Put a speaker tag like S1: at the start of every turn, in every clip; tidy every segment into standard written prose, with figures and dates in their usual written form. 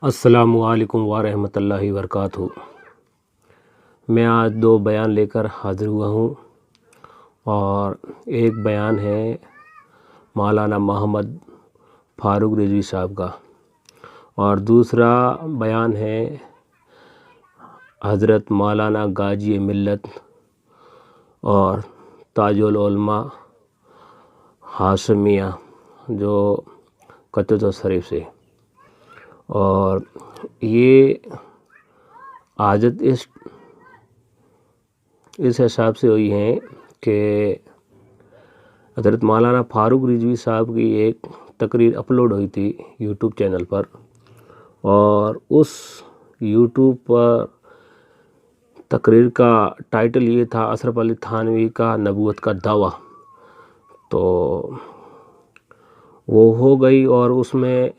S1: السلام علیکم ورحمۃ اللہ وبرکاتہ۔ میں آج دو بیان لے کر حاضر ہوا ہوں، اور ایک بیان ہے مولانا محمد فاروق رضوی صاحب کا، اور دوسرا بیان ہے حضرت مولانا غازی ملت اور تاج العلماء ہاشمیہ جو قطب شریف سے۔ اور یہ عادت اس حساب سے ہوئی ہے کہ حضرت مولانا فاروق رضوی صاحب کی ایک تقریر اپلوڈ ہوئی تھی یوٹیوب چینل پر، اور اس یوٹیوب پر تقریر کا ٹائٹل یہ تھا اشرف علی تھانوی کا نبوت کا دعویٰ۔ تو وہ ہو گئی، اور اس میں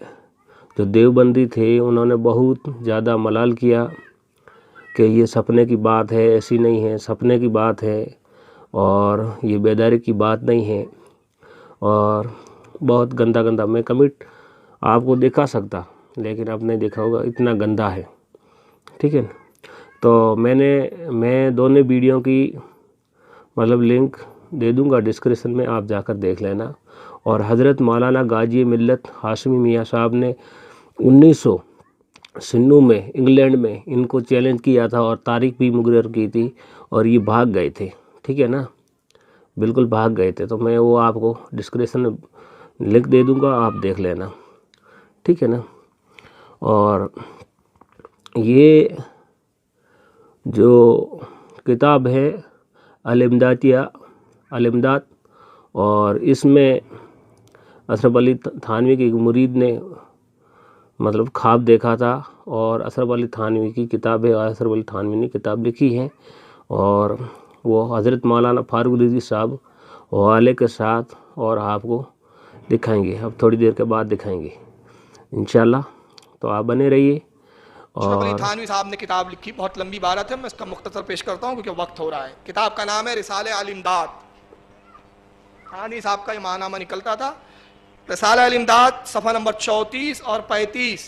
S1: جو دیوبندی تھے انہوں نے بہت زیادہ ملال کیا کہ یہ سپنے کی بات ہے، ایسی نہیں ہے، سپنے کی بات ہے، اور یہ بیداری کی بات نہیں ہے، اور بہت گندا میں کمنٹ آپ کو دکھا سکتا، لیکن آپ نہیں دیکھا ہوگا، اتنا گندا ہے، ٹھیک ہے۔ تو میں دونوں ویڈیو کی لنک دے دوں گا ڈسکرپشن میں، آپ جا کر دیکھ لینا۔ اور حضرت مولانا غازی ملت ہاشمی میاں صاحب نے 1996 میں انگلینڈ میں ان کو چیلنج کیا تھا، اور تاریخ بھی مقرر کی تھی، اور یہ بھاگ گئے تھے، ٹھیک ہے نا، بالکل بھاگ گئے تھے۔ تو میں وہ آپ کو ڈسکرپشن میں لنک دے دوں گا، آپ دیکھ لینا، ٹھیک ہے نا۔ اور یہ جو کتاب ہے الامداد، اور اس میں اشرف علی تھانوی کے ایک مرید نے خواب دیکھا تھا، اور اشرف علی تھانوی کی کتاب ہے، اشرف علی تھانوی نے کتاب لکھی ہے، اور وہ حضرت مولانا فاروق رضوی صاحب حوالے کے ساتھ اور آپ کو دکھائیں گے، اب تھوڑی دیر کے بعد دکھائیں گے انشاءاللہ۔ تو آپ بنے رہیے۔
S2: اشرف علی تھانوی صاحب نے کتاب لکھی، بہت لمبی عبارت ہے، میں اس کا مختصر پیش کرتا ہوں کیونکہ وقت ہو رہا ہے۔ کتاب کا نام ہے رسالہ الامداد۔ تھانوی صاحب کا امام نامہ نکلتا تھا، رسالہ الامداد صفحہ نمبر 34 اور 35۔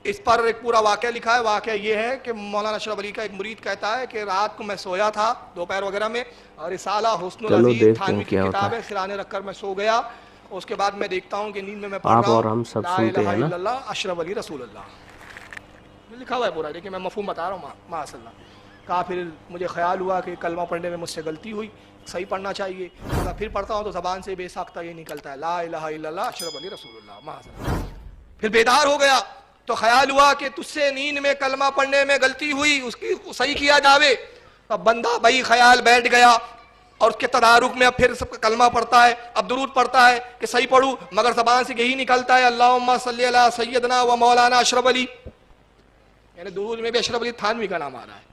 S2: اس پر ایک پورا واقعہ لکھا ہے۔ واقعہ یہ ہے کہ مولانا اشرف علی کا ایک مرید کہتا ہے کہ رات کو میں سویا تھا دوپہر وغیرہ میں، اور رسالہ حسن العزیز تھانوی کی کتاب ہے سرانے رکھ کر میں سو گیا۔ اس کے بعد میں دیکھتا ہوں کہ نیند میں پڑھ رہا ہوں لا الہ الا اللہ اشرف علی رسول اللہ، لکھا ہوا ہے پورا، لیکن میں مفہوم بتا رہا ہوں معاذ اللہ۔ کہا پھر مجھے خیال ہوا کہ کلمہ پڑھنے میں مجھ سے غلطی ہوئی، صحیح پڑھنا چاہیے، میں پھر پڑھتا ہوں تو زبان سے بے ساختہ یہ نکلتا ہے لا الہ الا اللہ اشرف علی رسول اللہ معاذ اللہ۔ پھر بیدار ہو گیا تو خیال ہوا کہ تجھ سے نیند میں کلمہ پڑھنے میں غلطی ہوئی، اس کی صحیح کیا جاوے۔ اب بندہ بھائی خیال بیٹھ گیا، اور اس کے تدارک میں اب پھر سب کلمہ پڑھتا ہے، اب درود پڑھتا ہے کہ صحیح پڑھوں، مگر زبان سے یہی نکلتا ہے اللہم صلی علی سیدنا و مولانا اشرف علی، یعنی درود میں بھی اشرف علی تھانوی کا نام آ رہا ہے۔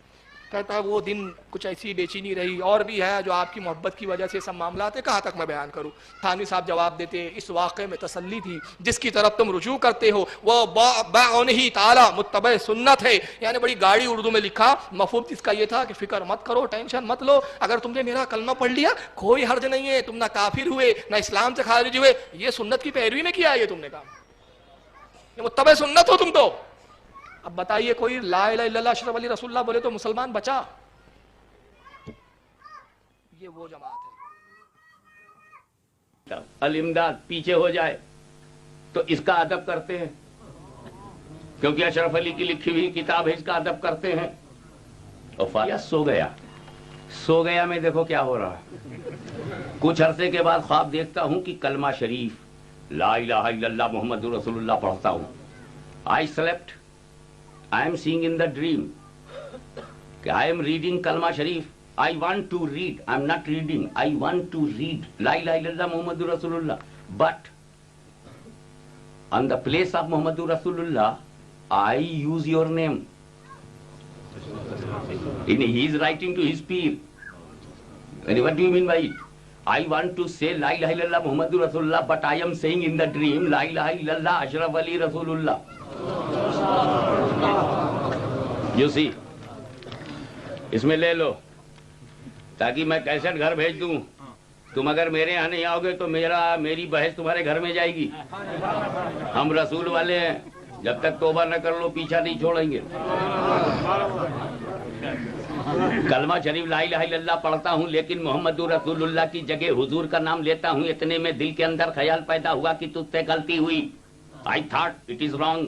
S2: کہتا ہے وہ دن کچھ ایسی بے چینی رہی، اور بھی ہے جو آپ کی محبت کی وجہ سے سب معاملات ہیں، کہاں تک میں بیان کروں۔ تھانوی صاحب جواب دیتے اس واقعے میں تسلی تھی، جس کی طرف تم رجوع کرتے ہو وہ بعونہ تعالی متبع سنت ہے، یعنی بڑی گاڑی اردو میں لکھا، مفہوم اس کا یہ تھا کہ فکر مت کرو، ٹینشن مت لو، اگر تم نے میرا کلمہ پڑھ لیا کوئی حرج نہیں ہے، تم نہ کافر ہوئے نہ اسلام سے خارج ہوئے، یہ سنت کی پیروی میں کیا ہے، یہ تم نے کہا یہ متبع سنت ہو تم تو۔ اب بتائیے کوئی لا الہ الا اللہ اشرف علی رسول اللہ بولے تو مسلمان بچا؟ یہ وہ جماعت ہے۔
S3: الامداد پیچھے ہو جائے تو اس کا ادب کرتے ہیں، کیونکہ اشرف علی کی لکھی ہوئی کتاب ہے، اس کا ادب کرتے ہیں۔ اور فایا سو گیا میں دیکھو کیا ہو رہا ہے۔ کچھ عرصے کے بعد خواب دیکھتا ہوں کہ کلمہ شریف لا الہ الا اللہ محمد رسول اللہ پڑھتا ہوں۔ I slept. I am seeing in the dream. I am reading Kalma Sharif. I want to read. I am not reading. I want to read La ilaha illallah Muhammadur Rasulullah. But on the place of Muhammadur Rasulullah, I use your name. He is writing to his peer. And what do you mean by it? I want to say La ilaha illallah Muhammadur Rasulullah, but I am saying in the dream La ilaha illallah Ashraf Ali Rasulullah. You see, اس میں لے لو تاکہ میں cassette گھر بھیج دوں۔ تم اگر میرے یہاں نہیں آؤ گے تو میری بحث تمہارے گھر میں جائے گی۔ ہم رسول والے ہیں، جب تک توبہ نہ کر لو پیچھا نہیں چھوڑیں گے. کلمہ شریف لا الہ الا اللہ پڑھتا ہوں لیکن محمد رسول اللہ کی جگہ حضور کا نام لیتا ہوں. اتنے میں دل کے اندر خیال پیدا ہوا کہ تجھ سے غلطی ہوئی. I thought it is wrong.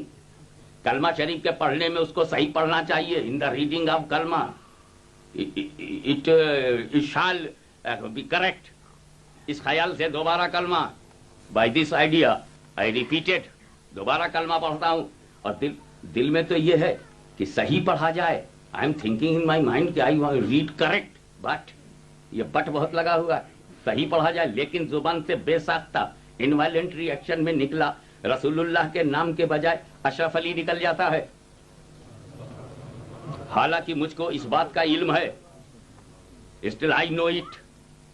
S3: کلمہ شریف کے پڑھنے میں اس کو صحیح پڑھنا چاہیے. In the reading of کلمہ it shall be correct. اس خیال سے دوبارہ کلمہ by this idea I repeated. دوبارہ کلمہ پڑھتا ہوں اور دل میں تو یہ ہے کہ صحیح پڑھا جائے. I am thinking in my mind کہ I want to read correct, but یہ بٹ بہت لگا ہوا ہے. صحیح پڑھا جائے لیکن زبان سے بے ساختہ انوائلنٹری ایکشن میں نکلا. رسول اللہ کے نام کے بجائے اشرف علی نکل جاتا ہے. حالانکہ مجھ کو اس بات کا علم ہے. Still I know it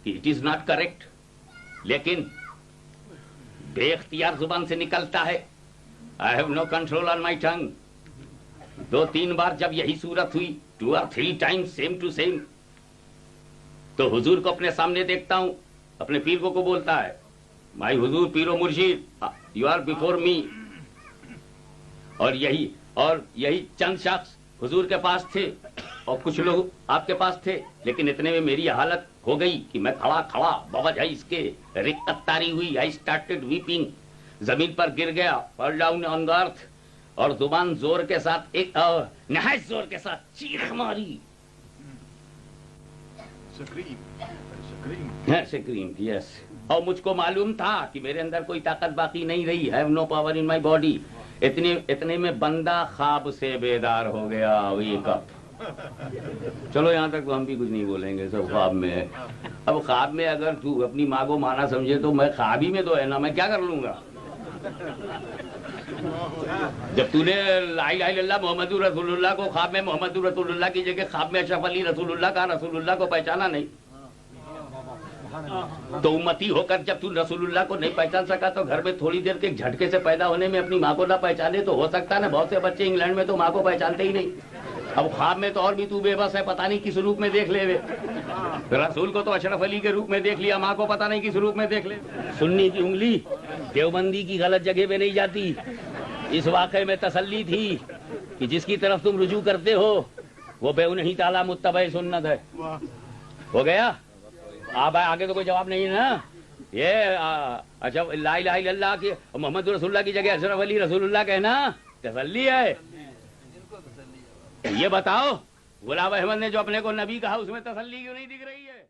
S3: کہ it is not correct. لیکن بے اختیار زبان سے نکلتا ہے. I have no control on my tongue. 2-3 بار جب یہی صورت ہوئی 2 or 3 times same to same تو حضور کو اپنے سامنے دیکھتا ہوں. اپنے پیر کو بولتا ہے مائی حضور پیر و مرشید یو آر بیفور می. اور یہی چند شخص حضور کے پاس تھے اور کچھ لوگ آپ کے پاس تھے. لیکن اتنے میں میری حالت ہو گئی کہ میں کھڑا بوجھ اس کے رقت طاری ہوئی. I started weeping. زمین پر گر گیا. fall down on the earth. اور زبان زور کے ساتھ ایک نہایت زور کے ساتھ چیخ ماری. سکریم یس. اور مجھ کو معلوم تھا کہ میرے اندر کوئی طاقت باقی نہیں رہی. I have no power in my body. اتنے میں بندہ خواب سے بیدار ہو گیا. wake up. چلو یہاں تک تو ہم بھی کچھ نہیں بولیں گے, سب خواب میں ہے. اب خواب میں اگر تو اپنی ماں کو مانا سمجھے تو میں خواب ہی میں تو ہے نا, میں کیا کر لوں گا. جب تو نے لا الہ الا اللہ محمد رسول اللہ کو خواب میں محمد رسول اللہ کی جگہ خواب میں اشرف علی رسول اللہ کا رسول اللہ کو پہچانا نہیں تو امتی ہو کر جب تو رسول اللہ کو نہیں پہچان سکا تو گھر میں تھوڑی دیر کے جھٹکے سے پیدا ہونے میں اپنی ماں کو نہ پہچانے تو ہو سکتا ہے نا. بہت سے بچے انگلینڈ میں تو ماں کو پہچانتے ہی نہیں. اب خواب میں تو اور بھی تو بے بس ہے, پتہ نہیں کس روپ میں دیکھ لے وے. رسول کو تو اشرف علی کے روپ میں دیکھ لیا, ماں کو پتہ نہیں کس روپ میں دیکھ لے. سنی کی انگلی دیوبندی کی غلط جگہ پہ نہیں جاتی. اس واقعے میں تسلی تھی کہ جس کی طرف تم رجوع کرتے ہو وہ بے نہیں تعالیٰ متبع سنت ہے. ہو گیا. آپ آگے تو کوئی جواب نہیں ہے نا. یہ اچھا لا الہ الا اللہ کی محمد رسول اللہ کی جگہ اشرف علی رسول اللہ کہنا تسلی ہے. یہ بتاؤ غلام احمد نے جو اپنے کو نبی کہا اس میں تسلی کیوں نہیں دکھ رہی ہے؟